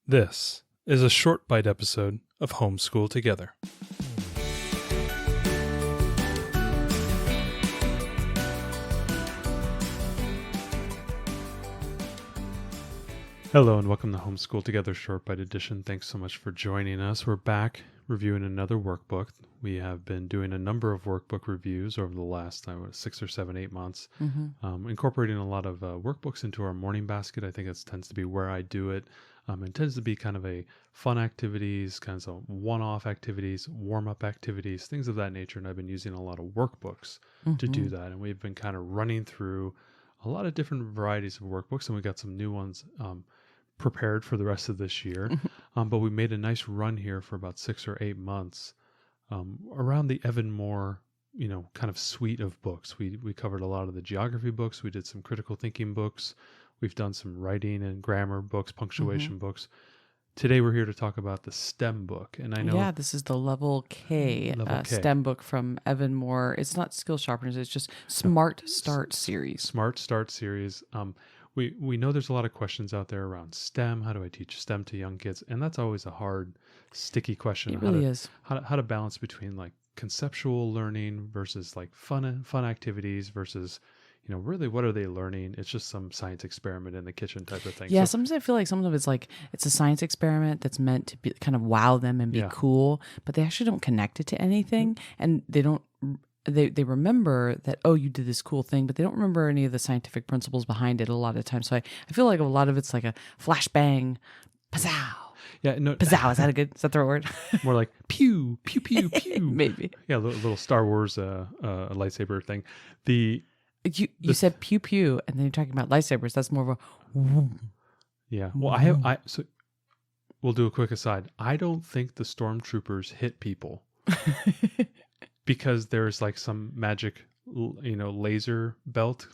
This is a short bite episode of Homeschool Together. Hello and welcome to Homeschool Together Short Bite Edition. Thanks so much for joining us. We're back reviewing another workbook. We have been doing a number of workbook reviews over the last 6 or 7, 8 months, incorporating a lot of workbooks into our morning basket. I think it tends to be where I do it. It tends to be kind of a fun activities, kinds of one-off activities, warm-up activities, things of that nature. And I've been using a lot of workbooks to do that. And we've been kind of running through a lot of different varieties of workbooks, and we got some new ones prepared for the rest of this year. But we made a nice run here for about 6 or 8 months around the Evan Moor, kind of suite of books. We covered a lot of the geography books. We did some critical thinking books. We've done some writing and grammar books, punctuation books. Today we're here to talk about the STEM book. And I know this is the Level K, STEM book from Evan Moor. It's not Skill Sharpeners, it's just Smart Start series. Smart Start series. We know there's a lot of questions out there around STEM. How do I teach STEM to young kids? And that's always a hard, sticky question. It really is. How to balance between like conceptual learning versus like fun activities versus, really what are they learning? It's just some science experiment in the kitchen type of thing. Yeah, sometimes I feel like some of it's like it's a science experiment that's meant to be kind of wow them and be cool, but they actually don't connect it to anything, and they don't. They remember that, oh, you did this cool thing, but they don't remember any of the scientific principles behind it a lot of times. So I feel like a lot of it's like a flashbang, pazzow. Yeah, no, pazzow. Is that the word? More like pew, pew, pew, pew. Maybe. Yeah, a little Star Wars lightsaber thing. You said pew pew, and then you're talking about lightsabers. That's more of a whoom. Yeah. Well, so we'll do a quick aside. I don't think the stormtroopers hit people because there's like some magic, laser belt,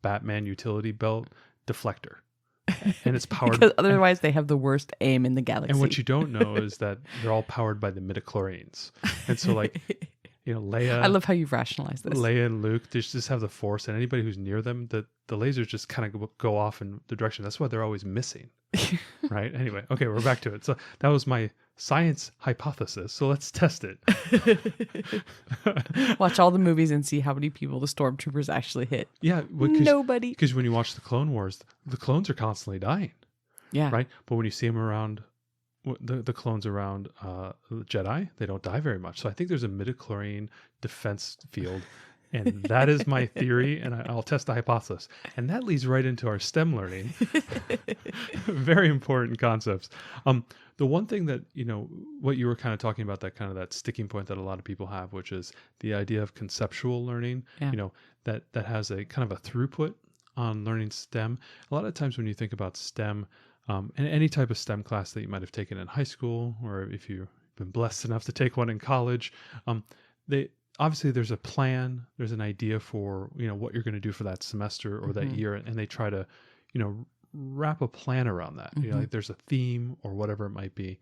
Batman utility belt deflector, and it's powered. Because otherwise, they have the worst aim in the galaxy. And what you don't know is that they're all powered by the midichlorians, and so like. Leia. I love how you've rationalized this. Leia and Luke, they just have the Force, and anybody who's near them, the lasers just kind of go off in the direction. That's why they're always missing, right? Anyway, okay, we're back to it. So that was my science hypothesis. So let's test it. Watch all the movies and see how many people the stormtroopers actually hit. Yeah, nobody. Because when you watch the Clone Wars, the clones are constantly dying. Yeah, right. But when you see them around. The clones around the Jedi, they don't die very much. So I think there's a midichlorian defense field, and that is my theory, and I'll test the hypothesis. And that leads right into our STEM learning. Very important concepts. The one thing that, what you were kind of talking about, that sticking point that a lot of people have, which is the idea of conceptual learning, that has a kind of a throughput on learning STEM. A lot of times when you think about STEM, and any type of STEM class that you might have taken in high school, or if you've been blessed enough to take one in college, obviously there's a plan, there's an idea for what you're going to do for that semester or that year, and they try to wrap a plan around that. Like there's a theme or whatever it might be,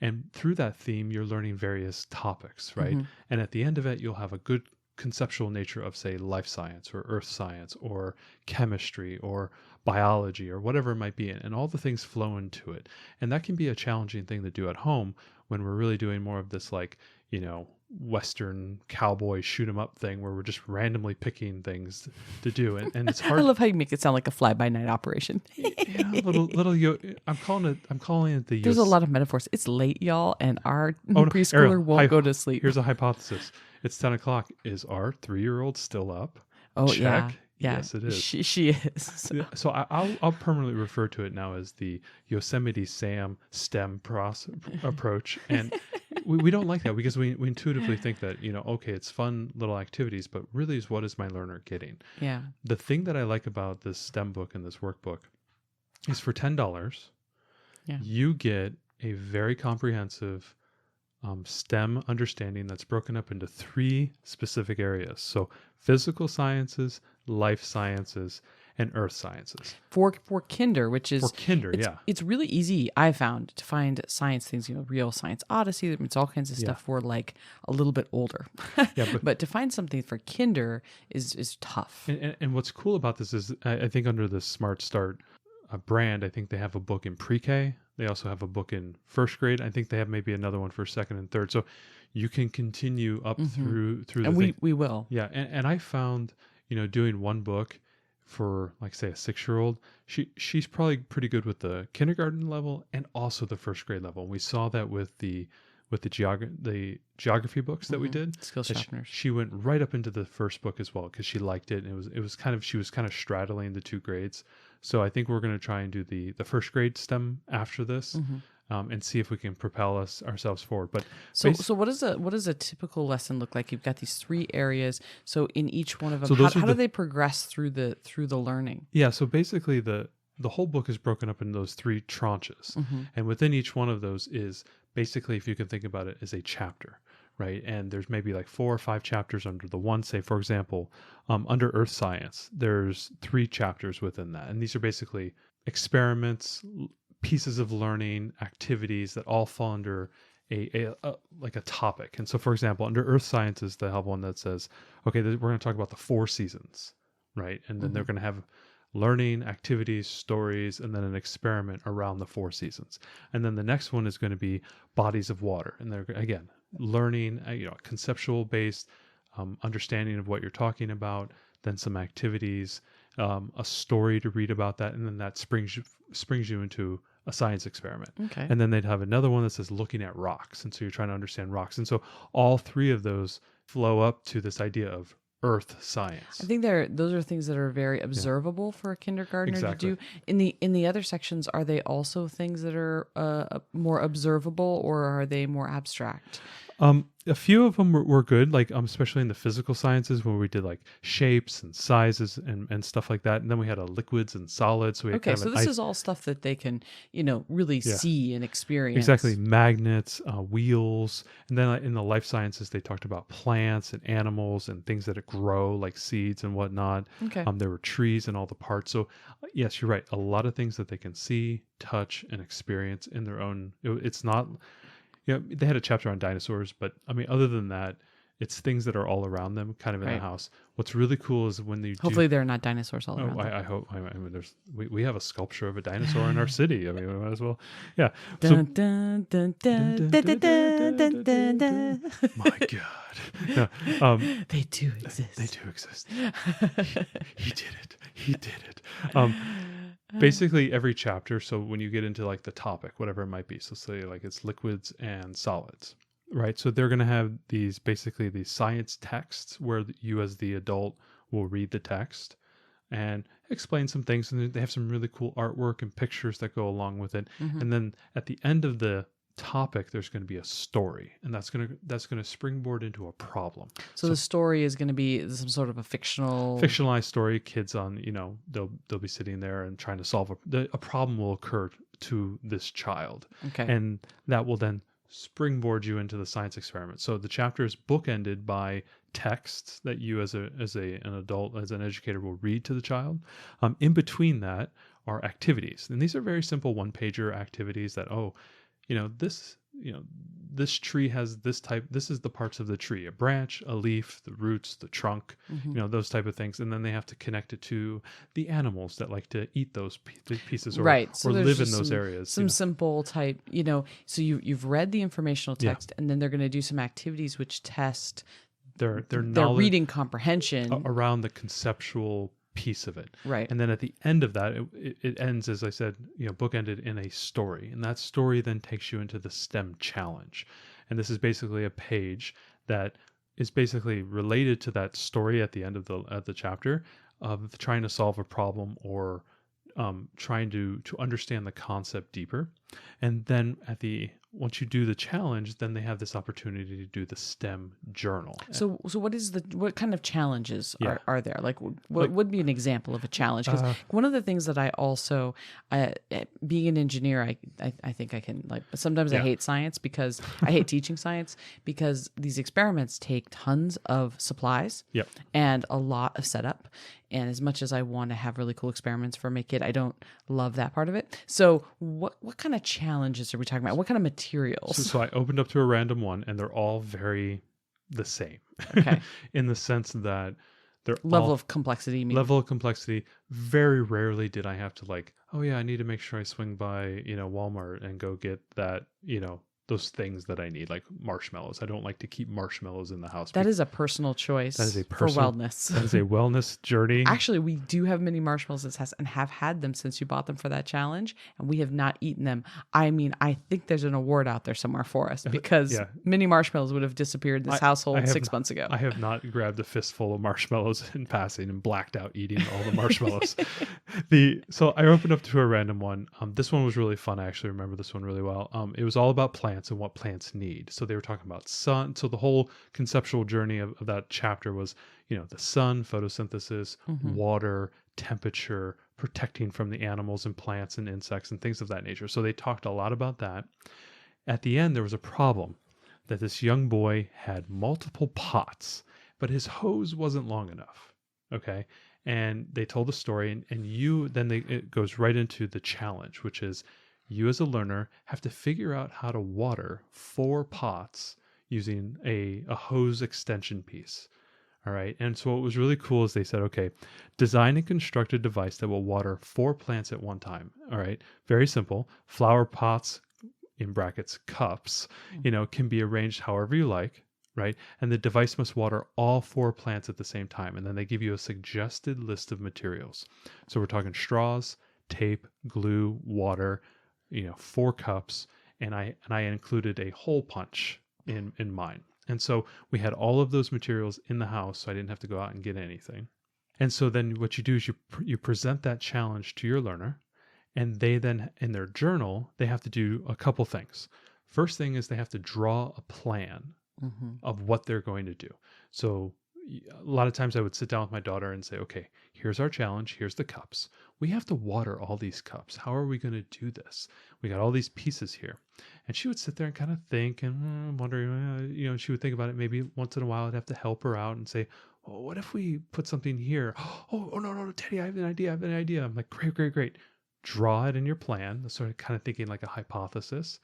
and through that theme you're learning various topics, right? And at the end of it, you'll have a good conceptual nature of, say, life science or earth science or chemistry or biology or whatever it might be, and all the things flow into it. And that can be a challenging thing to do at home when we're really doing more of this Western cowboy shoot 'em up thing where we're just randomly picking things to do, and it's hard. I love how you make it sound like a fly-by-night operation. I'm calling it the. There's a lot of metaphors. It's late, y'all, and our preschooler won't go to sleep. Here's a hypothesis. It's 10 o'clock. Is our 3-year-old still up? Oh, check. Yeah. Yes, it is. She is. So I'll permanently refer to it now as the Yosemite Sam STEM approach. And we don't like that because we intuitively think that, okay, it's fun little activities, but really is what is my learner getting? Yeah. The thing that I like about this STEM book and this workbook is for $10, you get a very comprehensive STEM understanding that's broken up into 3 specific areas. So physical sciences, life sciences, and earth sciences. For Kinder, which is... For Kinder, It's really easy, I found, to find science things, Real Science Odyssey, it's all kinds of stuff for like a little bit older. But to find something for Kinder is tough. And what's cool about this is, I think under the Smart Start brand, I think they have a book in pre-K, They also have a book in first grade. I think they have maybe another one for second and third. So you can continue up through And the thing. we will. Yeah, and I found, doing one book for, like, say, a 6-year-old, she's probably pretty good with the kindergarten level and also the first grade level. And we saw that with the geography books that we did. Skills that sharpeners. she went right up into the first book as well because she liked it, and it was kind of, she was kind of straddling the two grades. So I think we're going to try and do the first grade STEM after this. And see if we can propel ourselves forward. But so what does a typical lesson look like? You've got these 3 areas. So in each one of them, So how do they progress through the learning? Yeah. So basically, the whole book is broken up in those 3 tranches, and within each one of those is basically, if you can think about it, is a chapter, right? And there's maybe like 4 or 5 chapters under the one. Say, for example, under Earth Science, there's 3 chapters within that, and these are basically experiments, pieces of learning, activities that all fall under a like a topic. And so, for example, under Earth Sciences, they have one that says, okay, we're going to talk about the 4 seasons, right? And then they're going to have learning, activities, stories, and then an experiment around the 4 seasons. And then the next one is going to be bodies of water, and they're, again, learning, conceptual based understanding of what you're talking about, then some activities, a story to read about that, and then that springs you into a science experiment. Okay. And then they'd have another one that says looking at rocks. And so you're trying to understand rocks. And so all 3 of those flow up to this idea of earth science. I think those are things that are very observable for a kindergartner Exactly. to do. In the other sections, are they also things that are more observable, or are they more abstract? A few of them were good, like especially in the physical sciences where we did like shapes and sizes and stuff like that. And then we had a liquids and solids. So we had Okay, kind of so this is all stuff that they can, really see and experience. Exactly. Magnets, wheels. And then in the life sciences, they talked about plants and animals and things that grow, like seeds and whatnot. Okay. There were trees and all the parts. So yes, you're right. A lot of things that they can see, touch, and experience in their own. It's not, they had a chapter on dinosaurs, but I mean, other than that, it's things that are all around them, kind of in the house. What's really cool is when they hopefully there are not dinosaurs all around. I hope. I mean, we have a sculpture of a dinosaur in our city. I mean, we might as well. Yeah. Dun, dun, dun, dun, dun, dun, dun, dun, dun, dun. My God. No, they do exist. They do exist. He did it. He did it. Basically, every chapter. So when you get into like the topic, whatever it might be, so say like it's liquids and solids. Right. So they're going to have these science texts where you as the adult will read the text and explain some things. And they have some really cool artwork and pictures that go along with it. And then at the end of the topic, there's going to be a story, and that's going to springboard into a problem. So the story is going to be some sort of a fictionalized story. Kids on, they'll be sitting there and trying to solve a problem will occur to this child. Okay. And that will then springboard you into the science experiment. So the chapter is bookended by texts that you as an adult, as an educator, will read to the child. In between that are activities, and these are very simple 1-pager activities that this tree has this type. This is the parts of the tree: a branch, a leaf, the roots, the trunk. Those type of things, and then they have to connect it to the animals that like to eat those pieces or live in those areas. Some simple type, So you've read the informational text, and then they're going to do some activities which test their reading comprehension around the conceptual piece of it. Right. And then at the end of that, it ends, as I said, bookended in a story. And that story then takes you into the STEM challenge. And this is basically a page that is basically related to that story at the end of the chapter of trying to solve a problem or trying to understand the concept deeper. And then once you do the challenge, then they have this opportunity to do the STEM journal. So what kind of challenges are there? Like what would be an example of a challenge? Because one of the things that I also, being an engineer, I think I can sometimes I hate science because I hate teaching science because these experiments take tons of supplies and a lot of setup. And as much as I want to have really cool experiments for my kid, I don't love that part of it. So what kind of challenges are we talking about? What kind of materials? So I opened up to a random one, and they're all very the same. Okay. In the sense that they're level of complexity. Level of complexity. Very rarely did I have to oh yeah, I need to make sure I swing by, Walmart and go get that, those things that I need, like marshmallows. I don't like to keep marshmallows in the house. That is a personal That is a choice for personal, wellness. that is a wellness journey. Actually, we do have mini marshmallows at this house and have had them since you bought them for that challenge, and we have not eaten them. I mean, I think there's an award out there somewhere for us because Yeah. mini marshmallows would have disappeared in this household have 6 months ago. I have not grabbed a fistful of marshmallows in passing and blacked out eating all the marshmallows. So I opened up to a random one. This one was really fun. I actually remember this one really well. It was all about plants and what plants need. So they were talking about sun. So the whole conceptual journey of that chapter was, the sun, photosynthesis, water, temperature, protecting from the animals and plants and insects and things of that nature. So they talked a lot about that. At the end, there was a problem that this young boy had multiple pots, but his hose wasn't long enough. Okay. And they told the story, and it goes right into the challenge, which is you as a learner have to figure out how to water 4 pots using a hose extension piece. All right. And so what was really cool is they said, okay, design and construct a device that will water 4 plants at one time. All right. Very simple. Flower pots, in brackets, cups, can be arranged however you like. Right. And the device must water all 4 plants at the same time. And then they give you a suggested list of materials. So we're talking straws, tape, glue, water, 4 cups. And I included a hole punch in mine. And so we had all of those materials in the house, so I didn't have to go out and get anything. And so then what you do is you present that challenge to your learner, and they then, in their journal, they have to do a couple things. First thing is they have to draw a plan of what they're going to do. So a lot of times I would sit down with my daughter and say, okay, here's our challenge. Here's the cups. We have to water all these cups. How are we going to do this? We got all these pieces here. And she would sit there and kind of think and wondering, she would think about it. Maybe once in a while I'd have to help her out and say, oh, what if we put something here? Oh, no, Teddy, I have an idea. I'm like, great. Draw it in your plan. Sort of kind of thinking like a hypothesis.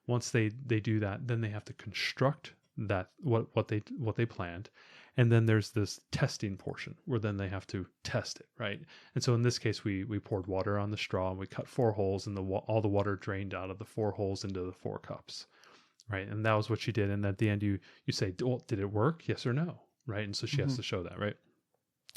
Once they do that, then they have to construct that what they planned. And then there's this testing portion where then they have to test it, right? And so in this case, we poured water on the straw and we cut 4 holes, and all the water drained out of the 4 holes into the 4 cups, right? And that was what she did. And at the end, you say, well, did it work? Yes or no, right? And so she has to show that, right?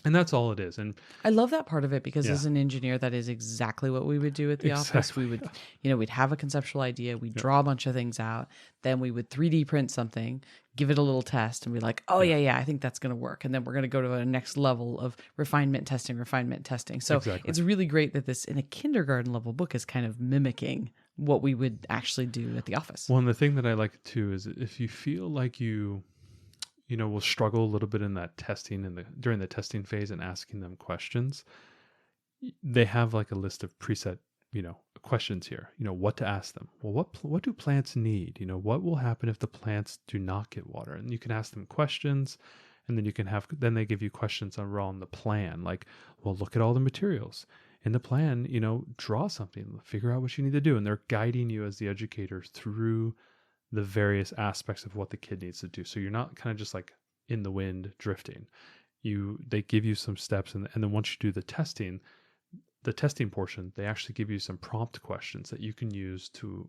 And that's all it is. And I love that part of it because as an engineer, that is exactly what we would do at the office. We would, we'd have a conceptual idea. We'd draw a bunch of things out. Then we would 3D print something, give it a little test, and be like, oh, yeah, I think that's going to work. And then we're going to go to a next level of refinement testing. So it's really great that this, in a kindergarten level book, is kind of mimicking what we would actually do at the office. Well, and the thing that I like too is if you feel like you will struggle a little bit in that testing and during the testing phase and asking them questions, they have like a list of preset, questions here, what to ask them. Well, what do plants need? What will happen if the plants do not get water? And you can ask them questions, and then then they give you questions on the plan. Like, well, look at all the materials in the plan, draw something, figure out what you need to do. And they're guiding you as the educator through the various aspects of what the kid needs to do. So you're not kind of just like in the wind drifting. They give you some steps, and then once you do the testing portion, they actually give you some prompt questions that you can use to,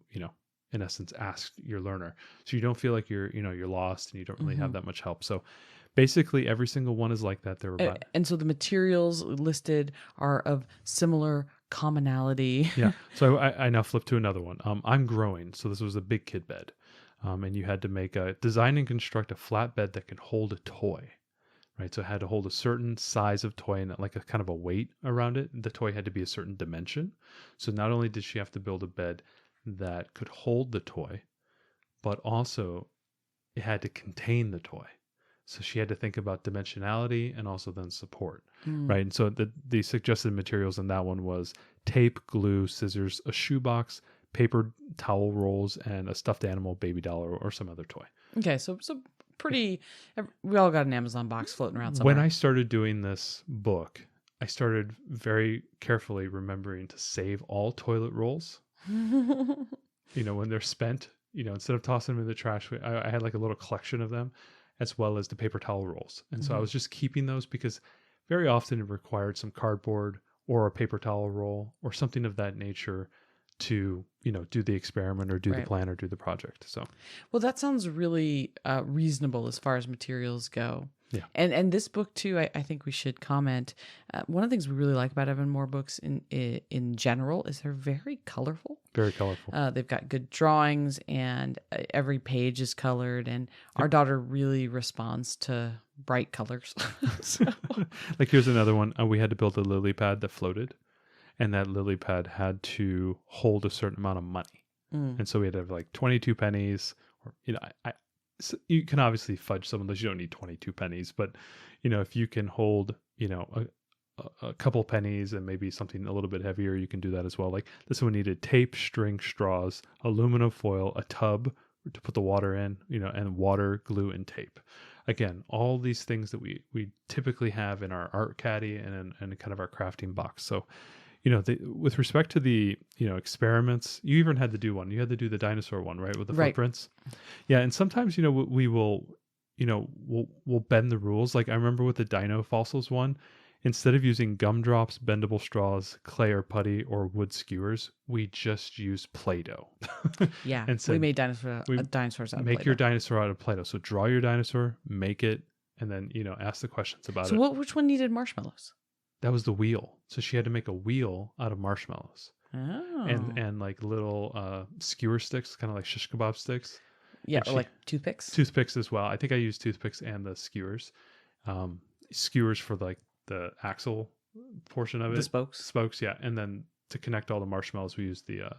in essence, ask your learner. So you don't feel like you're lost and you don't really have that much help. So basically every single one is like that. And so the materials listed are of similar commonality. Yeah. So I now flip to another one. I'm growing. So this was a big kid bed. And you had to design and construct a flat bed that can hold a toy, right? So it had to hold a certain size of toy and like a kind of a weight around it. The toy had to be a certain dimension. So not only did she have to build a bed that could hold the toy, but also it had to contain the toy. So she had to think about dimensionality and also then support, right? And so the suggested materials in that one was tape, glue, scissors, a shoebox, paper towel rolls, and a stuffed animal, baby doll, or some other toy. Okay, so pretty. We all got an Amazon box floating around somewhere. When I started doing this book, I started very carefully remembering to save all toilet rolls. When they're spent, instead of tossing them in the trash, I had like a little collection of them, as well as the paper towel rolls. And so I was just keeping those because very often it required some cardboard or a paper towel roll or something of that nature to, do the experiment or do the Right. plan or do the project. So, Well, that sounds really reasonable as far as materials go. yeah, And this book too, I think we should comment. One of the things we really like about Evan Moor books in general is they're very colorful. very colorful. They've got good drawings, and every page is colored. And our daughter really responds to bright colors. So, Like here's another one. We had to build a lily pad that floated, and that lily pad had to hold a certain amount of money. And so we had to have like 22 pennies, or, so you can obviously fudge some of those. You don't need 22 pennies, but, if you can hold, a couple pennies and maybe something a little bit heavier, you can do that as well. Like this one needed tape, string, straws, aluminum foil, a tub to put the water in, and water, glue, and tape. Again, all these things that we typically have in our art caddy and in kind of our crafting box. So, with respect to the, experiments, you even had to do one. You had to do the dinosaur one, right? With the Right. footprints. Yeah. And sometimes, we will, we'll bend the rules. Like I remember with the dino fossils one, instead of using gumdrops, bendable straws, clay or putty, or wood skewers, we just used Play-Doh. yeah, And we said, made dinosaurs out of make your Play-Doh. dinosaur out of Play-Doh. So draw your dinosaur, make it, and then, ask the questions about So it. which one needed marshmallows? That was the wheel. So she had to make a wheel out of marshmallows. Oh, And like little skewer sticks, kind of like shish kebab sticks. yeah, and or like toothpicks. Toothpicks as well. I think I used toothpicks and the skewers. Skewers for like the axle portion of it. The spokes. Spokes, yeah. And then to connect all the marshmallows, we used the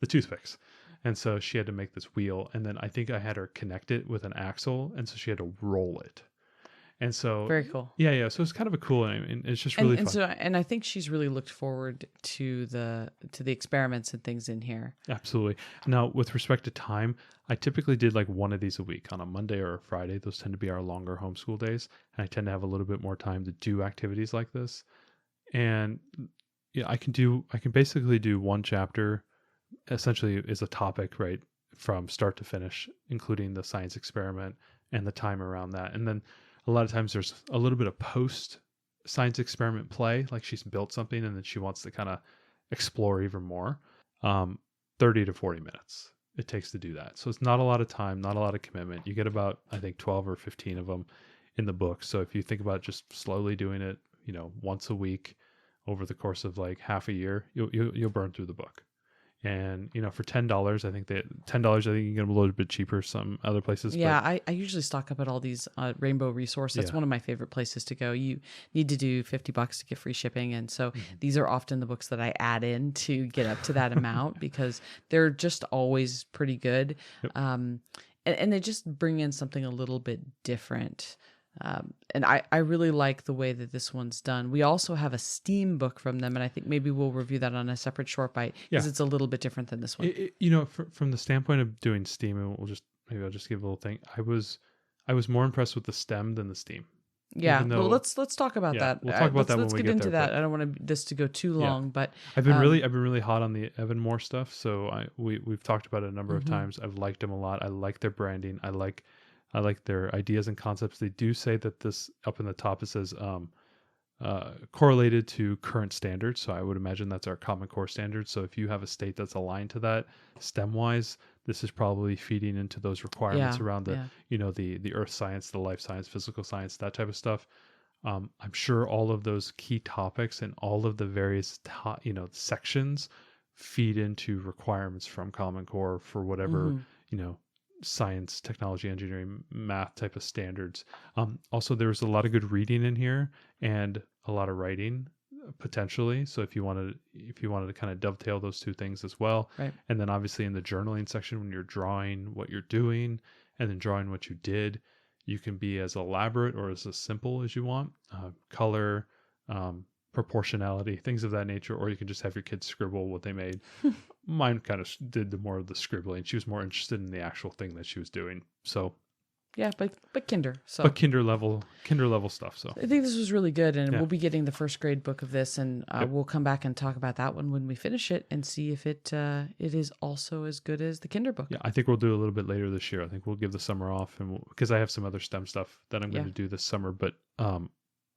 toothpicks. And so she had to make this wheel, and then I think I had her connect it with an axle, and so she had to roll it. And so Very cool. Yeah. So it's kind of a cool, and it's just really fun. And I think she's really looked forward to the experiments and things in here. Absolutely. Now, with respect to time, I typically did like one of these a week on a Monday or a Friday. Those tend to be our longer homeschool days, and I tend to have a little bit more time to do activities like this. And I can basically do one chapter, essentially is a topic, right, from start to finish, including the science experiment and the time around that, and then a lot of times there's a little bit of post science experiment play, like she's built something and then she wants to kind of explore even more. 30 to 40 minutes it takes to do that. So it's not a lot of time, not a lot of commitment. You get about, I think, 12 or 15 of them in the book. So if you think about just slowly doing it, once a week over the course of like half a year, you'll burn through the book. And for $10, I think you can get them a little bit cheaper some other places. Yeah, I usually stock up at all these Rainbow Resource. That's one of my favorite places to go. You need to do $50 to get free shipping, and so these are often the books that I add in to get up to that amount because they're just always pretty good, Yep. And they just bring in something a little bit different. And I really like the way that this one's done. We also have a STEAM book from them, and I think maybe we'll review that on a separate short bite because it's a little bit different than this one. From the standpoint of doing STEAM, and I'll just give a little thing. I was more impressed with the STEM than the STEAM. Yeah, well, let's talk about that. We'll talk about that when let's we get get into there, that. I don't want this to go too long, but I've been really hot on the Evan Moor stuff. So we've talked about it a number of Mm-hmm. times. I've liked them a lot. I like their branding. I like their ideas and concepts. They do say that this up in the top, it says correlated to current standards. So I would imagine that's our Common Core standards. So if you have a state that's aligned to that STEM wise, this is probably feeding into those requirements around the earth science, the life science, physical science, that type of stuff. I'm sure all of those key topics and all of the various sections feed into requirements from Common Core for whatever science, technology, engineering, math type of standards. Also, there's a lot of good reading in here and a lot of writing potentially. So if you wanted to kind of dovetail those two things as well, right. And then obviously in the journaling section, when you're drawing what you're doing and then drawing what you did, you can be as elaborate or as simple as you want. Color, proportionality, things of that nature, or you can just have your kids scribble what they made. Mine kind of did more of the scribbling. She was more interested in the actual thing that she was doing. So yeah, but kinder. So but kinder level stuff. So I think this was really good, and we'll be getting the first grade book of this, and we'll come back and talk about that one when we finish it and see if it is also as good as the kinder book. Yeah, I think we'll do a little bit later this year. I think we'll give the summer off, and because I have some other STEM stuff that I'm going to do this summer, but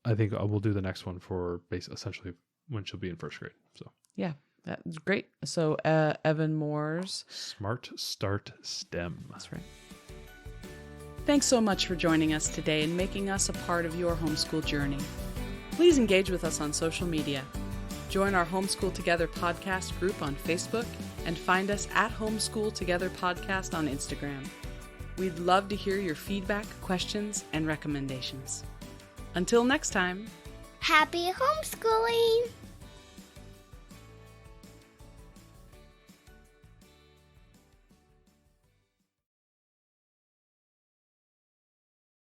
I think we'll do the next one for essentially when she'll be in first grade. So Yeah, that's great. So Evan Moor's Smart Start STEM. That's right. Thanks so much for joining us today and making us a part of your homeschool journey. Please engage with us on social media. Join our Homeschool Together podcast group on Facebook and find us at Homeschool Together Podcast on Instagram. We'd love to hear your feedback, questions, and recommendations. Until next time, Happy homeschooling!